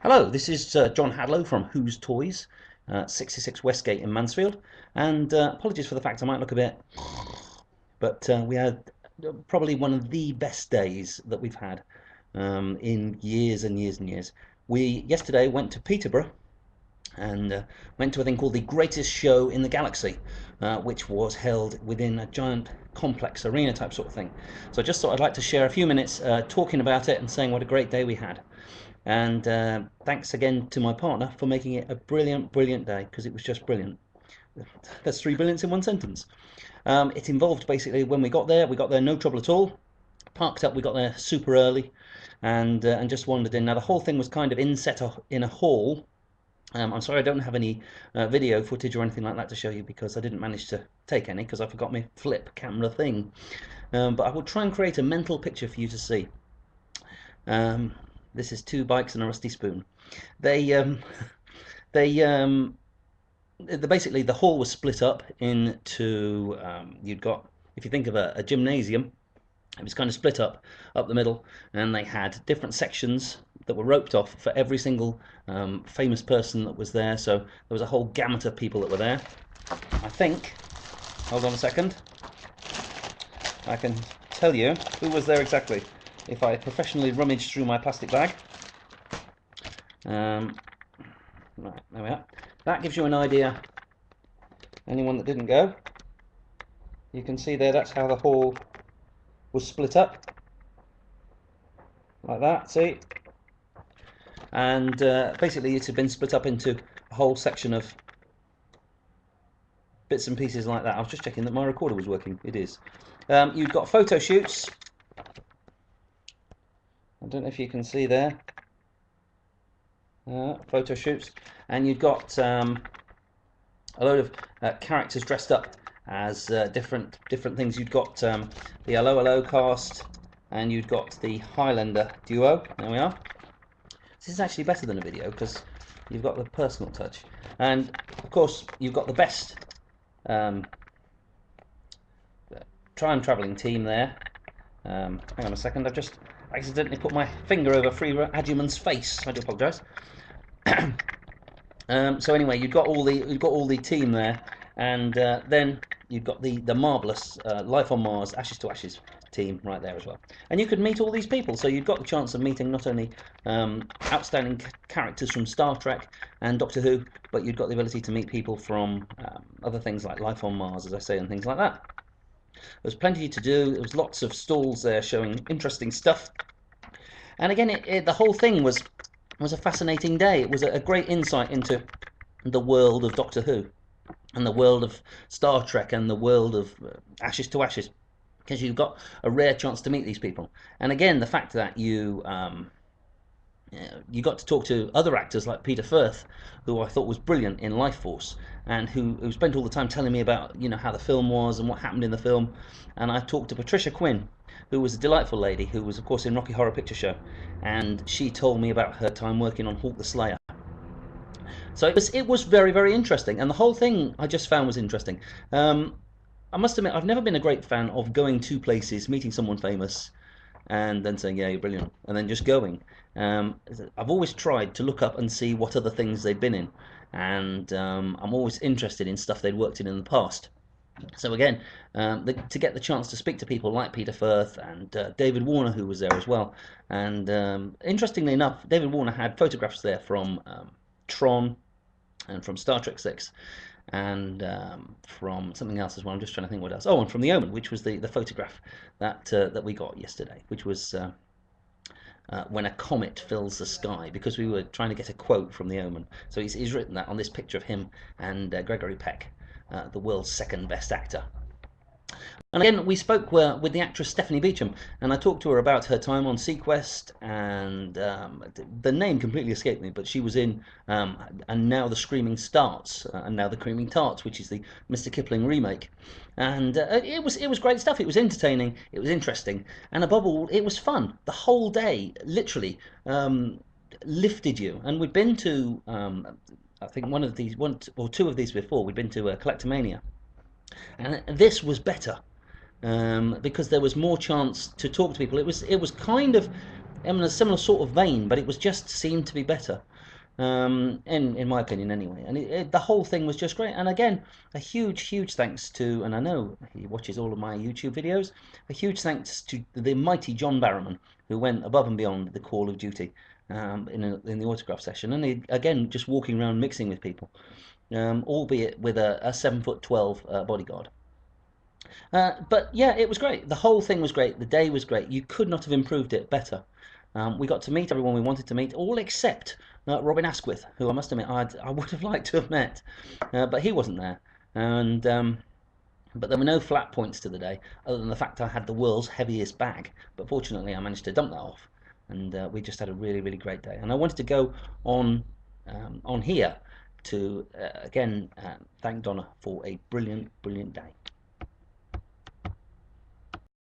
Hello, this is John Hadlow from Who's Toys, 66 Westgate in Mansfield, and apologies for the fact I might look a bit, but we had probably one of the best days that we've had in years and years and years. We yesterday went to Peterborough and went to a thing called the Greatest Show in the Galaxy, which was held within a giant complex arena type sort of thing. So I just thought I'd like to share a few minutes talking about it and saying what a great day we had. And thanks again to my partner for making it a brilliant, brilliant day, because it was just brilliant. That's three brilliants in one sentence. It involved basically when we got there no trouble at all. Parked up, we got there super early, and just wandered in. Now the whole thing was kind of inset in a hall. I'm sorry I don't have any video footage or anything like that to show you because I didn't manage to take any because I forgot my flip camera thing. But I will try and create a mental picture for you to see. This is two bikes and a rusty spoon. They they basically the hall was split up into you'd got, if you think of a gymnasium, it was kind of split up the middle, and they had different sections that were roped off for every single famous person that was there. So there was a whole gamut of people that were there. I think, hold on a second, I can tell you who was there exactly if I professionally rummage through my plastic bag. Right, there we are. That gives you an idea. Anyone that didn't go, you can see there, that's how the hall was split up. Like that, see? And basically it had been split up into a whole section of bits and pieces like that. I was just checking that my recorder was working. It is. You've got photo shoots. I don't know if you can see there. Photo shoots, and you've got a load of characters dressed up as different things. You've got the Hello Hello cast, and you've got the Highlander duo. There we are. This is actually better than a video because you've got the personal touch, and of course you've got the best time travelling team there. Hang on a second, I've just accidentally put my finger over Free Adjuman's face. I do apologise. So anyway, you've got all the team there, and then you've got the marvelous Life on Mars, Ashes to Ashes team right there as well. And you could meet all these people, so you've got the chance of meeting not only outstanding characters from Star Trek and Doctor Who, but you've got the ability to meet people from other things like Life on Mars, as I say, and things like that. There was plenty to do. There was lots of stalls there showing interesting stuff. And again, the whole thing was a fascinating day. It was a great insight into the world of Doctor Who and the world of Star Trek and the world of Ashes to Ashes, because you've got a rare chance to meet these people. And again, the fact that you got to talk to other actors like Peter Firth, who I thought was brilliant in Life Force, and who spent all the time telling me about how the film was and what happened in the film. And I talked to Patricia Quinn, who was a delightful lady, who was of course in Rocky Horror Picture Show, and she told me about her time working on Hawk the Slayer. So it was very, very interesting, and the whole thing I just found was interesting. I must admit, I've never been a great fan of going to places, meeting someone famous, and then saying, yeah, you're brilliant, and then just going. I've always tried to look up and see what other things they've been in, and I'm always interested in stuff they'd worked in the past. So again, to get the chance to speak to people like Peter Firth and David Warner, who was there as well, and interestingly enough, David Warner had photographs there from Tron and from Star Trek 6, and from something else as well. I'm just trying to think what else. Oh, and from The Omen, which was the photograph that we got yesterday, which was when a comet fills the sky, because we were trying to get a quote from The Omen. So he's written that on this picture of him and Gregory Peck, the world's second best actor. And again, we spoke with the actress Stephanie Beacham, and I talked to her about her time on Sequest, and the name completely escaped me, but she was in And Now the Screaming Starts, and Now the Creaming Tarts, which is the Mr. Kipling remake. And it was great stuff. It was entertaining, it was interesting, and above all, it was fun. The whole day, literally, lifted you. And we'd been to, I think one or two of these before, we'd been to Collectomania. And this was better because there was more chance to talk to people. It was kind of in a similar sort of vein, but it was just seemed to be better. In my opinion anyway. And the whole thing was just great. And again, a huge thanks to, and I know he watches all of my YouTube videos, a huge thanks to the mighty John Barrowman, who went above and beyond the call of duty in the autograph session. And he, again, just walking around mixing with people, albeit with a 7'12" bodyguard. But yeah, it was great. The whole thing was great. The day was great. You could not have improved it better. We got to meet everyone we wanted to meet, all except Robin Asquith, who I must admit I would have liked to have met, but he wasn't there. And but there were no flat points to the day, other than the fact I had the world's heaviest bag. But fortunately, I managed to dump that off, and we just had a really great day. And I wanted to go on here to again thank Donna for a brilliant day.